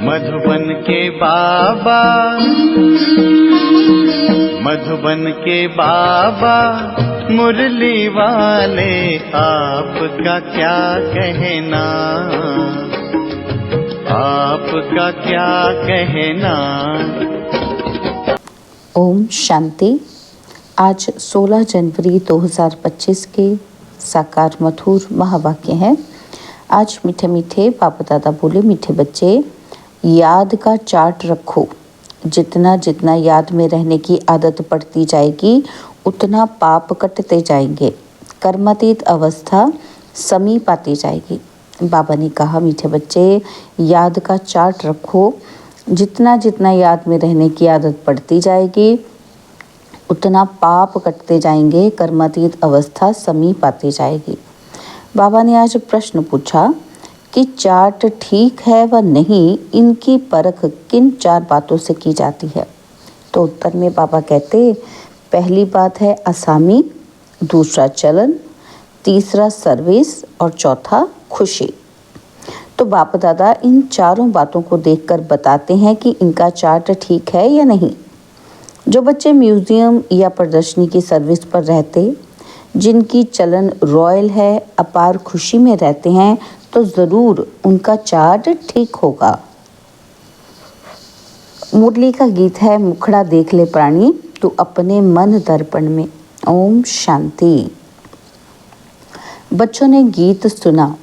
मधुबन के बाबा, मधुबन के बाबा मुरली वाले, आपका क्या कहना, आपका क्या कहना। ओम शांति। आज 16 जनवरी 2025 के साकार मधुर महावाक्य हैं। आज मीठे मीठे बाबा दादा बोले, मीठे बच्चे याद का चार्ट रखो। जितना जितना याद में रहने की आदत पड़ती जाएगी उतना पाप कटते जाएंगे, कर्मातीत अवस्था समीप आती जाएगी। बाबा ने कहा, मीठे बच्चे याद का चार्ट रखो। जितना जितना याद में रहने की आदत पड़ती जाएगी उतना पाप कटते जाएंगे, कर्मातीत अवस्था समीप आती जाएगी। बाबा ने आज प्रश्न पूछा कि चार्ट ठीक है व नहीं, इनकी परख किन 4 बातों से की जाती है। तो उत्तर में बाबा कहते, पहली बात है असामी, दूसरा चलन, तीसरा सर्विस और चौथा खुशी। तो बाबा दादा इन चारों बातों को देखकर बताते हैं कि इनका चार्ट ठीक है या नहीं। जो बच्चे म्यूजियम या प्रदर्शनी की सर्विस पर रहते, जिनकी चलन रॉयल है, अपार खुशी में रहते हैं, तो ज़रूर उनका चार्ट ठीक होगा। मुरली का गीत है, मुखड़ा देख ले प्राणी, तू अपने मन दर्पण में। ओम शांति। बच्चों ने गीत सुना,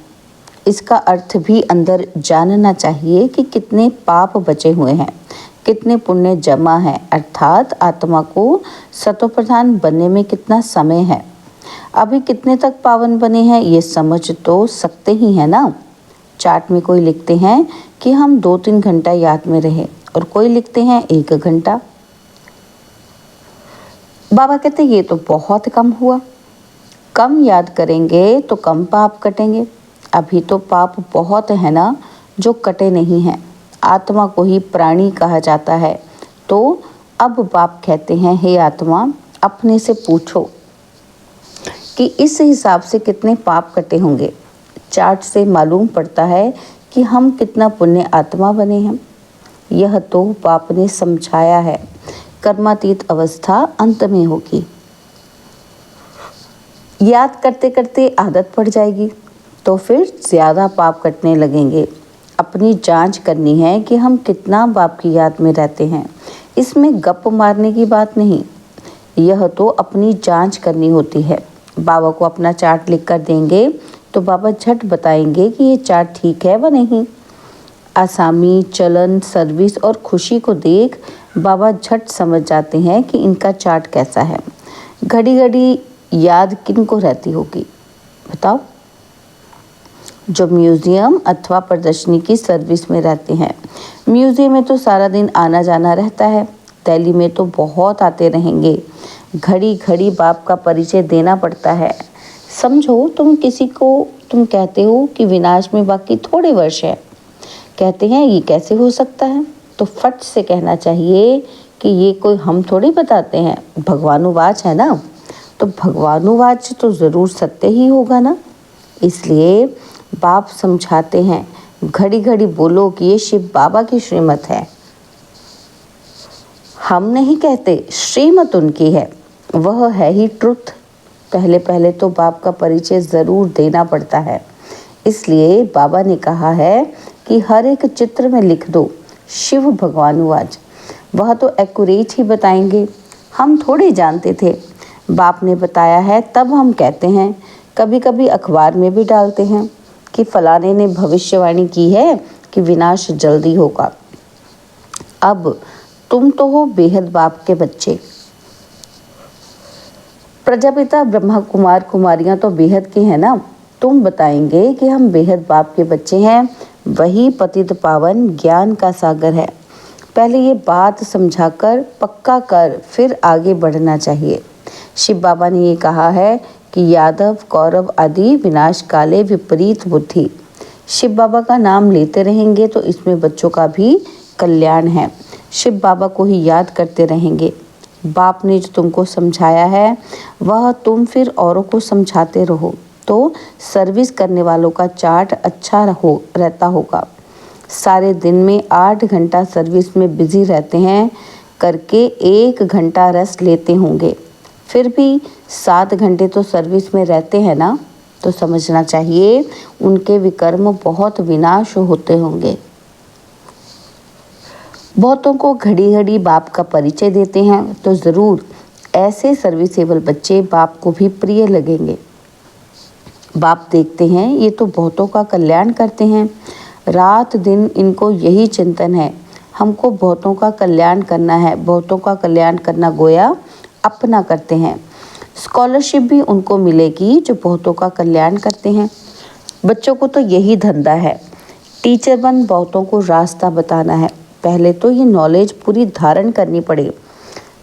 इसका अर्थ भी अंदर जानना चाहिए कि कितने पाप बचे हुए हैं, कितने पुण्य जमा है, अर्थात आत्मा को सतोप्रधान बनने में कितना समय है, अभी कितने तक पावन बने हैं, ये समझ तो सकते ही हैं ना। चार्ट में कोई लिखते हैं कि हम 2-3 घंटा याद में रहे और कोई लिखते हैं 1 घंटा। बाबा कहते ये तो बहुत कम हुआ। कम याद करेंगे तो कम पाप कटेंगे। अभी तो पाप बहुत है ना जो कटे नहीं हैं। आत्मा को ही प्राणी कहा जाता है। तो अब बाप कहते हैं, हे आत्मा, अपने से पूछो कि इस हिसाब से कितने पाप कटे होंगे। चार्ट से मालूम पड़ता है कि हम कितना पुण्य आत्मा बने हैं। यह तो बाप ने समझाया है। कर्मातीत अवस्था अंत में होगी। याद करते करते आदत पड़ जाएगी तो फिर ज़्यादा पाप कटने लगेंगे। अपनी जांच करनी है कि हम कितना बाप की याद में रहते हैं। इसमें गप मारने की बात नहीं, यह तो अपनी जांच करनी होती है। बाबा को अपना चार्ट लिख कर देंगे तो बाबा झट बताएंगे कि ये चार्ट ठीक है व नहीं। आसामी, चलन, सर्विस और खुशी को देख बाबा झट समझ जाते हैं कि इनका चार्ट कैसा है। घड़ी घड़ी याद किन को रहती होगी बताओ? जो म्यूजियम अथवा प्रदर्शनी की सर्विस में रहते हैं। म्यूजियम में तो सारा दिन आना जाना रहता है, दिल्ली में तो बहुत आते रहेंगे। घड़ी घड़ी बाप का परिचय देना पड़ता है। समझो तुम किसी को तुम कहते हो कि विनाश में बाकी थोड़े वर्ष है, कहते हैं ये कैसे हो सकता है, तो फट से कहना चाहिए कि ये कोई हम थोड़ी बताते हैं, भगवानुवाच है ना। तो भगवानुवाच तो ज़रूर सत्य ही होगा ना। इसलिए बाप समझाते हैं, घड़ी घड़ी बोलो कि ये शिव बाबा की श्रीमत है। हम नहीं कहते, श्रीमत उनकी है, वह है ही ट्रुथ। पहले पहले तो बाप का परिचय ज़रूर देना पड़ता है। इसलिए बाबा ने कहा है कि हर एक चित्र में लिख दो शिव भगवानुवाच। वह तो एक्यूरेट ही बताएंगे, हम थोड़ी जानते थे। बाप ने बताया है तब हम कहते हैं। कभी कभी अखबार में भी डालते हैं कि फलाने ने भविष्यवाणी की है कि विनाश जल्दी होगा। अब तुम तो हो बेहद बाप के बच्चे। प्रजापिता ब्रह्मा कुमार कुमारियां तो बेहद के हैं ना। तुम बताएंगे कि हम बेहद बाप के बच्चे हैं। वही पतित पावन ज्ञान का सागर है। पहले ये बात समझाकर पक्का कर फिर आगे बढ़ना चाहिए। शिव बाबा ने ये कहा है कि यादव कौरव आदि विनाश काले विपरीत बुद्धि। शिव बाबा का नाम लेते रहेंगे तो इसमें बच्चों का भी कल्याण है। शिव बाबा को ही याद करते रहेंगे। बाप ने जो तुमको समझाया है वह तुम फिर औरों को समझाते रहो तो सर्विस करने वालों का चार्ट अच्छा रहता होगा। सारे दिन में 8 घंटा सर्विस में बिजी रहते हैं, करके 1 घंटा रेस्ट लेते होंगे, फिर भी 7 घंटे तो सर्विस में रहते हैं ना, तो समझना चाहिए उनके विकर्म बहुत विनाश होते होंगे। बहुतों को घड़ी घड़ी बाप का परिचय देते हैं, तो ज़रूर ऐसे सर्विसेबल बच्चे बाप को भी प्रिय लगेंगे। बाप देखते हैं ये तो बहुतों का कल्याण करते हैं, रात दिन इनको यही चिंतन है, हमको बहुतों का कल्याण करना है। बहुतों का कल्याण करना गोया अपना करते हैं। स्कॉलरशिप भी उनको मिलेगी जो बहुतों का कल्याण करते हैं। बच्चों को तो यही धंधा है, टीचर बन बहुतों को रास्ता बताना है। पहले तो ये नॉलेज पूरी धारण करनी पड़े।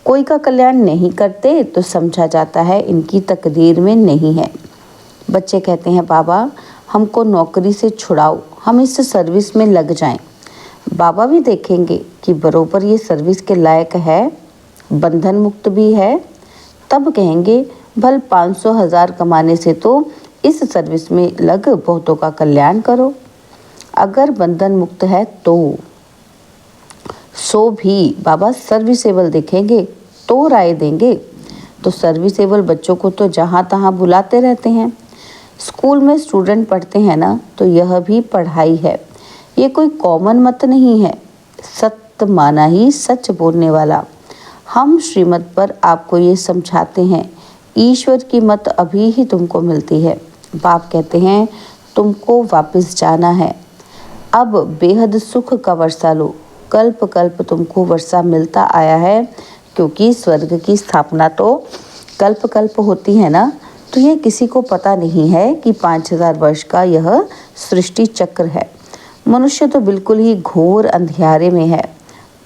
कोई का कल्याण नहीं करते तो समझा जाता है इनकी तकदीर में नहीं है। बच्चे कहते हैं बाबा हमको नौकरी से छुड़ाओ, हम इस सर्विस में लग जाएं। बाबा भी देखेंगे कि बरोबर ये सर्विस के लायक है, बंधन मुक्त भी है, तब कहेंगे भल 500,000 कमाने से तो इस सर्विस में लग बहुतों का कल्याण करो। अगर बंधन मुक्त है तो सो भी बाबा सर्विसेबल देखेंगे तो राय देंगे। तो सर्विसेबल बच्चों को तो जहाँ तहाँ बुलाते रहते हैं। स्कूल में स्टूडेंट पढ़ते हैं ना, तो यह भी पढ़ाई है, ये कोई कॉमन मत नहीं है। सत्य माना ही सच बोलने वाला। हम श्रीमत पर आपको ये समझाते हैं, ईश्वर की मत अभी ही तुमको मिलती है। बाप कहते हैं तुमको वापस जाना है, अब बेहद सुख का वर्षा लो। कल्प कल्प तुमको वर्षा मिलता आया है, क्योंकि स्वर्ग की स्थापना तो कल्प कल्प होती है ना। तो ये किसी को पता नहीं है कि 5000 वर्ष का यह सृष्टि चक्र है। मनुष्य तो बिल्कुल ही घोर अंधियारे में है,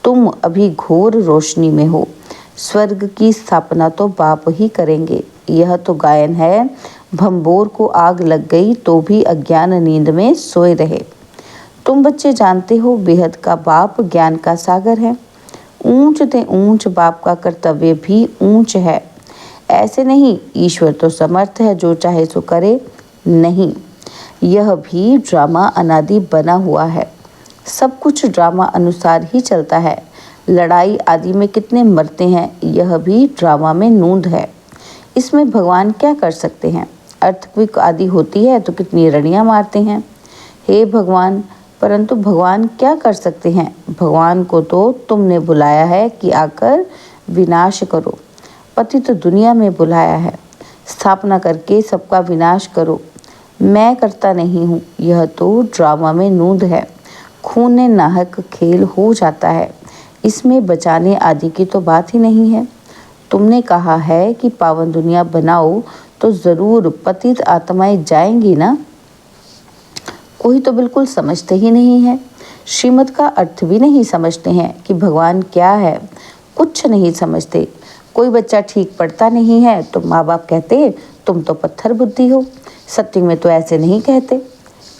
तुम अभी घोर रोशनी में हो। स्वर्ग की स्थापना तो बाप ही करेंगे। यह तो गायन है, भंबोर को आग लग गई तो भी अज्ञान नींद में सोए रहे। तुम बच्चे जानते हो बेहद का बाप ज्ञान का सागर है। ऊंच ते ऊंच बाप का कर्तव्य भी ऊंच है। ऐसे नहीं ईश्वर तो समर्थ है, जो चाहे सो करे, नहीं, यह भी ड्रामा अनादि बना हुआ है। सब कुछ ड्रामा अनुसार ही चलता है। लड़ाई आदि में कितने मरते हैं, यह भी ड्रामा में नूंद है। इसमें भगवान क्या कर सकते हैं? अर्थक्वेक आदि होती है तो कितनी रणियाँ मारते हैं। हे भगवान, परंतु भगवान क्या कर सकते हैं? भगवान को तो तुमने बुलाया है कि आकर विनाश करो। पतित तो दुनिया में बुलाया है, स्थापना करके सबका विनाश करो। मैं करता नहीं हूँ, यह तो ड्रामा में नूंद है। खून ने नाहक खेल हो जाता है, इसमें बचाने आदि की तो बात ही नहीं है। तुमने कहा है कि पावन दुनिया बनाओ, तो ज़रूर पतित आत्माएं जाएंगी ना। कोई तो बिल्कुल समझते ही नहीं है, श्रीमत का अर्थ भी नहीं समझते हैं कि भगवान क्या है, कुछ नहीं समझते। कोई बच्चा ठीक पढ़ता नहीं है तो माँ बाप कहते तुम तो पत्थर बुद्धि हो। सत्युग में तो ऐसे नहीं कहते,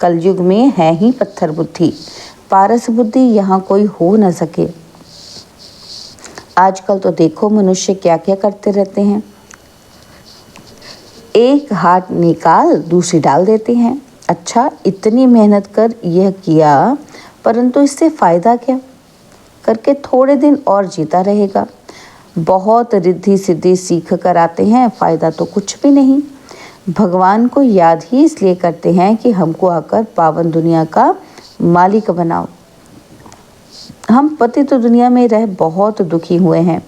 कलयुग में है ही पत्थर बुद्धि, पारस बुद्धि यहाँ कोई हो न सके। आजकल तो देखो मनुष्य क्या क्या करते रहते हैं, एक हाथ निकाल दूसरी डाल देते हैं। अच्छा, इतनी मेहनत कर यह किया, परंतु इससे फ़ायदा क्या? करके थोड़े दिन और जीता रहेगा। बहुत रिद्धि सिद्धि सीख कर आते हैं, फ़ायदा तो कुछ भी नहीं। भगवान को याद ही इसलिए करते हैं कि हमको आकर पावन दुनिया का मालिक बनाओ। हम पतित दुनिया में रह बहुत दुखी हुए हैं।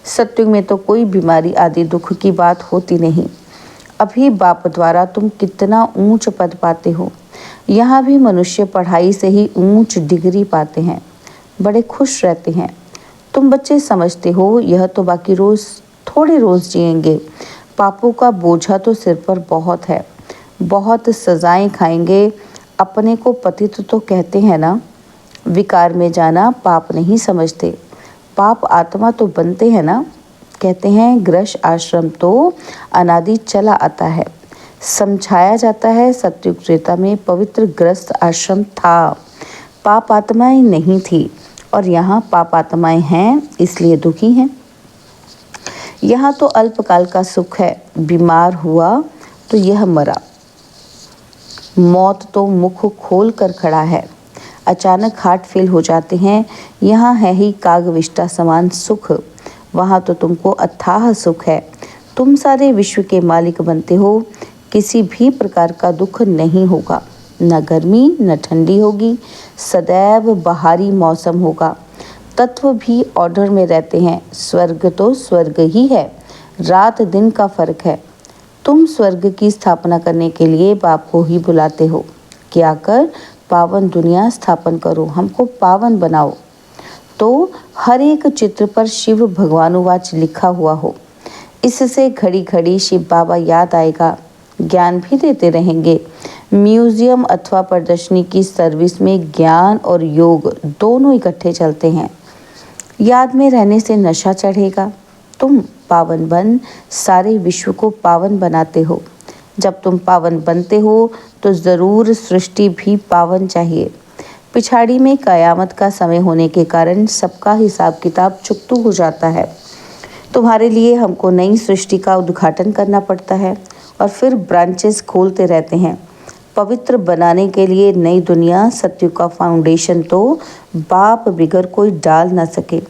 सत्युग में तो कोई बीमारी आदि दुख की बात होती नहीं। अभी बाप द्वारा तुम कितना ऊंच पद पाते हो। यहाँ भी मनुष्य पढ़ाई से ही ऊंच डिग्री पाते हैं, बड़े खुश रहते हैं। तुम बच्चे समझते हो यह तो बाकी रोज़ थोड़े रोज़ जिएंगे। पापों का बोझा तो सिर पर बहुत है, बहुत सजाएं खाएंगे। अपने को पतित तो कहते हैं ना। विकार में जाना पाप नहीं समझते, पाप आत्मा तो बनते हैं ना। कहते हैं ग्रश आश्रम तो अनादि चला आता है। समझाया जाता है सतयुग त्रेता में पवित्र ग्रस्त आश्रम था, पाप आत्माएं नहीं थी, और यहाँ पाप आत्माएं हैं इसलिए दुखी हैं। यहाँ तो अल्पकाल का सुख है, बीमार हुआ तो यह मरा, मौत तो मुख खोल कर खड़ा है। अचानक हार्ट फेल हो जाते हैं। यहाँ है ही कागविष्टा समान सुख, वहाँ तो तुमको अथाह सुख है। तुम सारे विश्व के मालिक बनते हो। किसी भी प्रकार का दुख नहीं होगा, न गर्मी न ठंडी होगी, सदैव बाहरी मौसम होगा। तत्व भी ऑर्डर में रहते हैं। स्वर्ग तो स्वर्ग ही है, रात दिन का फर्क है। तुम स्वर्ग की स्थापना करने के लिए बाप को ही बुलाते हो कि आकर पावन दुनिया स्थापन करो, हमको पावन बनाओ। तो हर एक चित्र पर शिव भगवानुवाच लिखा हुआ हो। इससे घड़ी घड़ी शिव बाबा याद आएगा, ज्ञान भी देते रहेंगे। म्यूजियम अथवा प्रदर्शनी की सर्विस में ज्ञान और योग दोनों इकट्ठे चलते हैं। याद में रहने से नशा चढ़ेगा। तुम पावन बन सारे विश्व को पावन बनाते हो। जब तुम पावन बनते हो तो ज़रूर सृष्टि भी पावन चाहिए। पिछाड़ी में कयामत का समय होने के कारण सबका हिसाब किताब चुकतू हो जाता है। तुम्हारे लिए हमको नई सृष्टि का उद्घाटन करना पड़ता है और फिर ब्रांचेस खोलते रहते हैं। पवित्र बनाने के लिए नई दुनिया सत्य का फाउंडेशन तो बाप बिगर कोई डाल ना सके।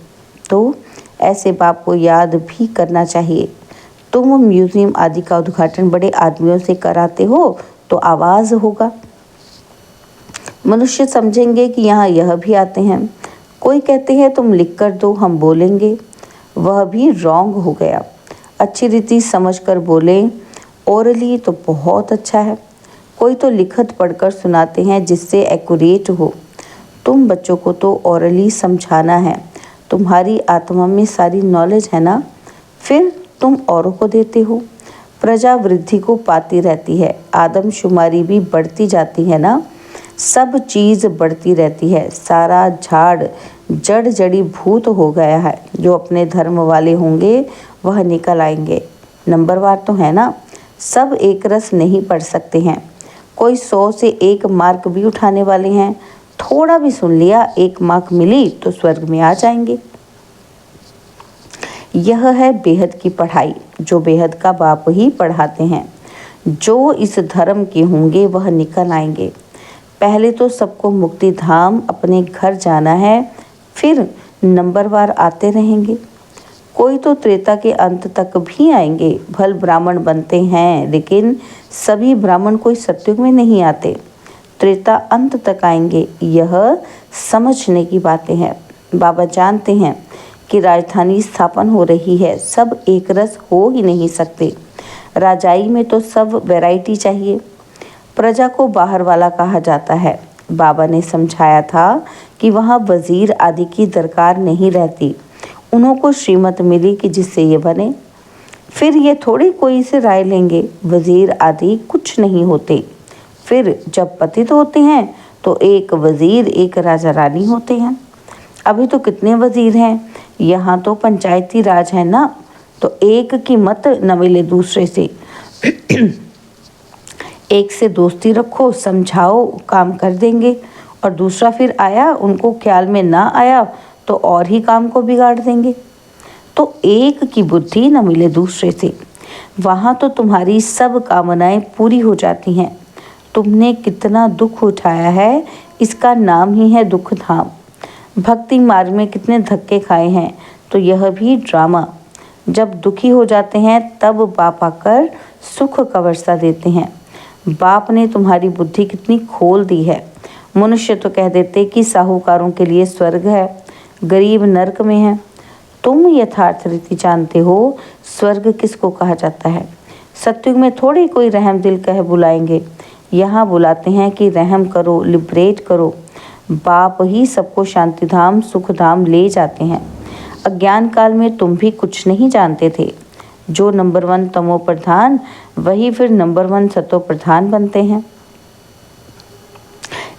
तो ऐसे बाप को याद भी करना चाहिए। तुम म्यूजियम आदि का उद्घाटन बड़े आदमियों से कराते हो तो आवाज़ होगा। मनुष्य समझेंगे कि यहाँ यह भी आते हैं। कोई कहते हैं तुम लिख कर दो, हम बोलेंगे। वह भी रॉन्ग हो गया। अच्छी रीति समझ कर बोले। ओरली तो बहुत अच्छा है। कोई तो लिखत पढ़कर सुनाते हैं जिससे एक्यूरेट हो। तुम बच्चों को तो ओरली समझाना है। तुम्हारी आत्मा में सारी नॉलेज है ना, फिर तुम औरों को देते हो। प्रजा वृद्धि को पाती रहती है, आदमशुमारी भी बढ़ती जाती है ना, सब चीज़ बढ़ती रहती है। सारा झाड़ जड़ जड़ी भूत हो गया है। जो अपने धर्म वाले होंगे वह निकल आएंगे। नंबरवार तो है ना, सब एक रस नहीं पढ़ सकते हैं। कोई 100 से 1 मार्क भी उठाने वाले हैं। थोड़ा भी सुन लिया, 1 मार्क मिली तो स्वर्ग में आ जाएंगे। यह है बेहद की पढ़ाई, जो बेहद का बाप ही पढ़ाते हैं। जो इस धर्म के होंगे वह निकल आएंगे। पहले तो सबको मुक्ति धाम अपने घर जाना है, फिर नंबरवार आते रहेंगे। कोई तो त्रेता के अंत तक भी आएंगे। भल ब्राह्मण बनते हैं, लेकिन सभी ब्राह्मण कोई सत्युग में नहीं आते। त्रेता अंत तक आएंगे। यह समझने की बातें हैं। बाबा जानते हैं कि राजधानी स्थापन हो रही है। सब एक रस हो ही नहीं सकते। राजाई में तो सब वैरायटी चाहिए। प्रजा को बाहर वाला कहा जाता है। बाबा ने समझाया था कि वहाँ वजीर आदि की दरकार नहीं रहती। उनको श्रीमत मिली कि जिससे ये बने। फिर ये थोड़ी कोई से राय लेंगे। वजीर आदि कुछ नहीं होते। फिर जब पतित होते हैं तो एक वजीर एक राजा रानी होते हैं। अभी तो कितने वजीर हैं। यहाँ तो पंचायती राज है ना, तो एक की मत न मिले दूसरे से। एक से दोस्ती रखो, समझाओ, काम कर देंगे, और दूसरा फिर आया, उनको ख्याल में ना आया तो और ही काम को बिगाड़ देंगे। तो एक की बुद्धि न मिले दूसरे से। वहाँ तो तुम्हारी सब कामनाएं पूरी हो जाती हैं। तुमने कितना दुख उठाया है, इसका नाम ही है दुख धाम। भक्ति मार्ग में कितने धक्के खाए हैं, तो यह भी ड्रामा। जब दुखी हो जाते हैं तब बाप आकर सुख का वर्षा देते हैं। बाप ने तुम्हारी बुद्धि कितनी खोल दी है। मनुष्य तो कह देते कि साहूकारों के लिए स्वर्ग है, गरीब नरक में है। तुम यथार्थ रीति जानते हो स्वर्ग किसको कहा जाता है। सत्युग में थोड़ी कोई रहम दिल कह बुलाएंगे। यहाँ बुलाते हैं कि रहम करो, लिबरेट करो। बाप ही सबको शांति धाम सुख धाम ले जाते हैं। अज्ञान काल में तुम भी कुछ नहीं जानते थे। जो नंबर 1 तमो प्रधान, वही फिर नंबर 1 सतो प्रधान बनते हैं।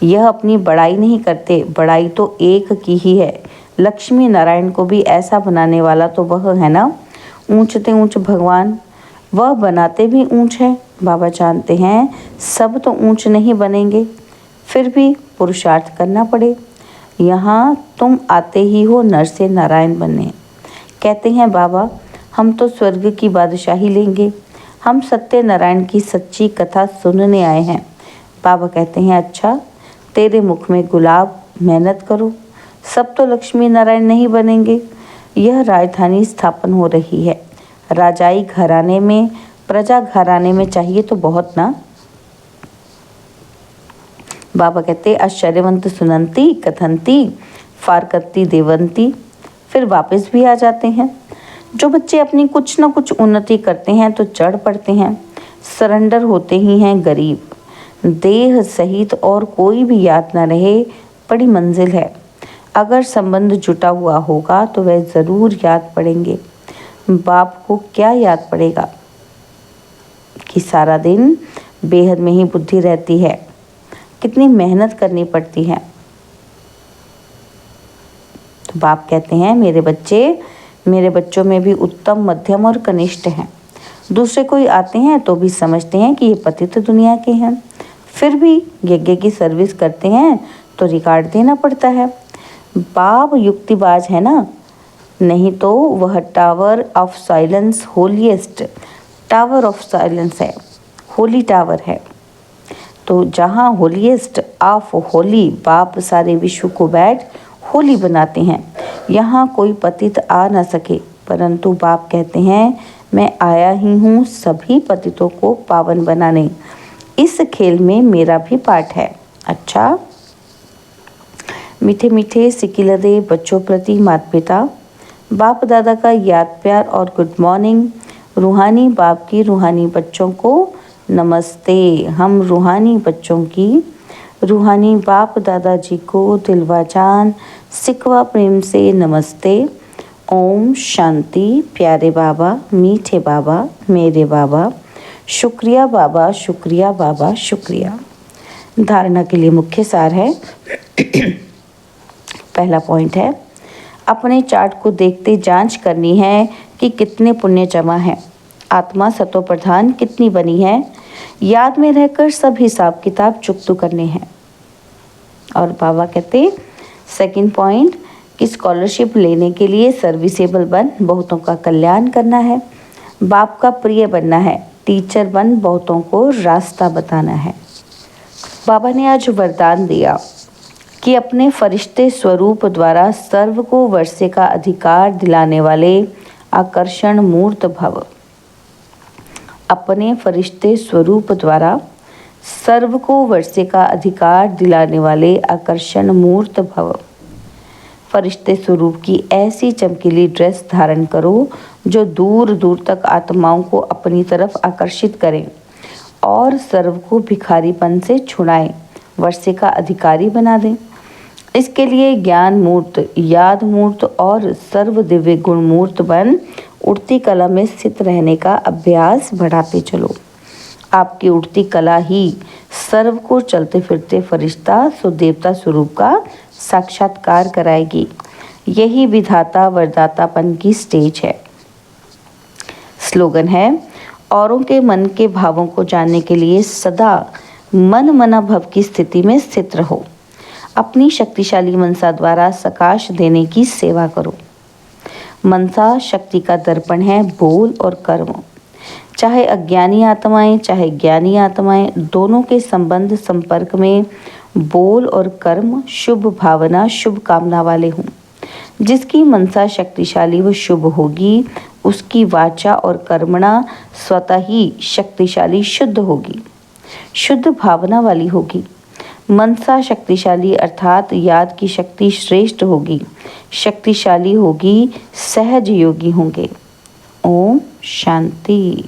यह अपनी बड़ाई नहीं करते, बड़ाई तो एक की ही है। लक्ष्मी नारायण को भी ऐसा बनाने वाला तो वह है ना, ऊंचते ऊंच भगवान। वह बनाते भी ऊंच है। बाबा जानते हैं सब तो ऊंच नहीं बनेंगे, फिर भी पुरुषार्थ करना पड़े। यहाँ तुम आते ही हो नर से नारायण बनने। कहते हैं बाबा हम तो स्वर्ग की बादशाही लेंगे, हम सत्य नारायण की सच्ची कथा सुनने आए हैं। बाबा कहते हैं अच्छा, तेरे मुख में गुलाब, मेहनत करो, सब तो लक्ष्मी नारायण नहीं बनेंगे। यह राजधानी स्थापन हो रही है, राजाई घराने में, प्रजा घराने में चाहिए तो बहुत ना। बाबा कहते आश्चर्यवंत सुनंती कथंती फारकत्ती देवंती, फिर वापस भी आ जाते हैं। जो बच्चे अपनी कुछ ना कुछ उन्नति करते हैं तो चढ़ पड़ते हैं, सरेंडर होते ही हैं गरीब। देह सहित और कोई भी याद न रहे, बड़ी मंजिल है। अगर संबंध जुटा हुआ होगा तो वह ज़रूर याद पड़ेंगे। बाप को क्या याद पड़ेगा कि सारा दिन बेहद में ही बुद्धि रहती है, कितनी मेहनत करनी पड़ती है। तो बाप कहते हैं मेरे बच्चों में भी उत्तम, मध्यम और कनिष्ठ हैं। दूसरे कोई आते हैं तो भी समझते हैं कि ये पतित दुनिया के हैं, फिर भी यज्ञ की सर्विस करते हैं तो रिकॉर्ड देना पड़ता है। बाप युक्तिबाज है ना, नहीं तो वह tower of silence holiest tower of silence है, होली टावर है। तो जहाँ होलीएस्ट ऑफ होली बाप सारे विश्व को बैठ होली बनाते हैं, यहाँ कोई पतित आ न सके, परंतु बाप कहते हैं मैं आया ही हूँ सभी पतितों को पावन बनाने। इस खेल में मेरा भी पार्ट है। अच्छा, मीठे मीठे सिकिलदे बच्चों प्रति माता पिता, बाप दादा का याद प्यार और गुड मॉर्निंग। रूहानी बाप की रूहानी बच्चों को नमस्ते। हम रूहानी बच्चों की रूहानी बाप दादाजी को दिलवा जान सिकवा प्रेम से नमस्ते। ओम शांति। प्यारे बाबा, मीठे बाबा, मेरे बाबा, शुक्रिया बाबा, शुक्रिया बाबा, शुक्रिया। धारणा के लिए मुख्य सार है। पहला पॉइंट है, अपने चार्ट को देखते जांच करनी है कि कितने पुण्य जमा है, आत्मा सतो प्रधान कितनी बनी है। याद में रहकर सब हिसाब किताब चुकता करने हैं। और बाबा कहते सेकंड पॉइंट कि स्कॉलरशिप लेने के लिए सर्विसेबल बन बहुतों का कल्याण करना है, बाप का प्रिय बनना है, टीचर बन बहुतों को रास्ता बताना है। बाबा ने आज वरदान दिया कि अपने फरिश्ते स्वरूप द्वारा सर्व को वर्षे का अधिकार दिलाने वाले आकर्षण मूर्त भव। अपने फरिश्ते स्वरूप द्वारा सर्व को वर्षे का अधिकार दिलाने वाले आकर्षण मूर्त भव। फरिश्ते स्वरूप की ऐसी चमकीली ड्रेस धारण करो जो दूर दूर तक आत्माओं को अपनी तरफ आकर्षित करें और सर्व को भिखारीपन से छुड़ाएं, वर्षे का अधिकारी बना दें। इसके लिए ज्ञान मूर्त, याद मूर्त और सर्व दिव्य गुण मूर्त बन उड़ती कला में स्थित रहने का अभ्यास बढ़ाते चलो। आपकी उड़ती कला ही सर्व को चलते फिरते फरिश्ता सो देवता स्वरूप का साक्षात्कार कराएगी। यही विधाता वरदातापन की स्टेज है। स्लोगन है, औरों के मन के भावों को जानने के लिए सदा मन मना भव की स्थिति में स्थित रहो। अपनी शक्तिशाली मनसा द्वारा सकाश देने की सेवा करो। मनसा शक्ति का दर्पण है, बोल और कर्म। चाहे अज्ञानी आत्माएं चाहे ज्ञानी आत्माएं, दोनों के संबंध संपर्क में बोल और कर्म शुभ भावना शुभ कामना वाले हों। जिसकी मनसा शक्तिशाली व शुभ होगी, उसकी वाचा और कर्मणा स्वतः ही शक्तिशाली शुद्ध होगी, शुद्ध भावना वाली होगी। मनसा शक्तिशाली अर्थात याद की शक्ति श्रेष्ठ होगी, शक्तिशाली होगी, सहज योगी होंगे। ओम शांति।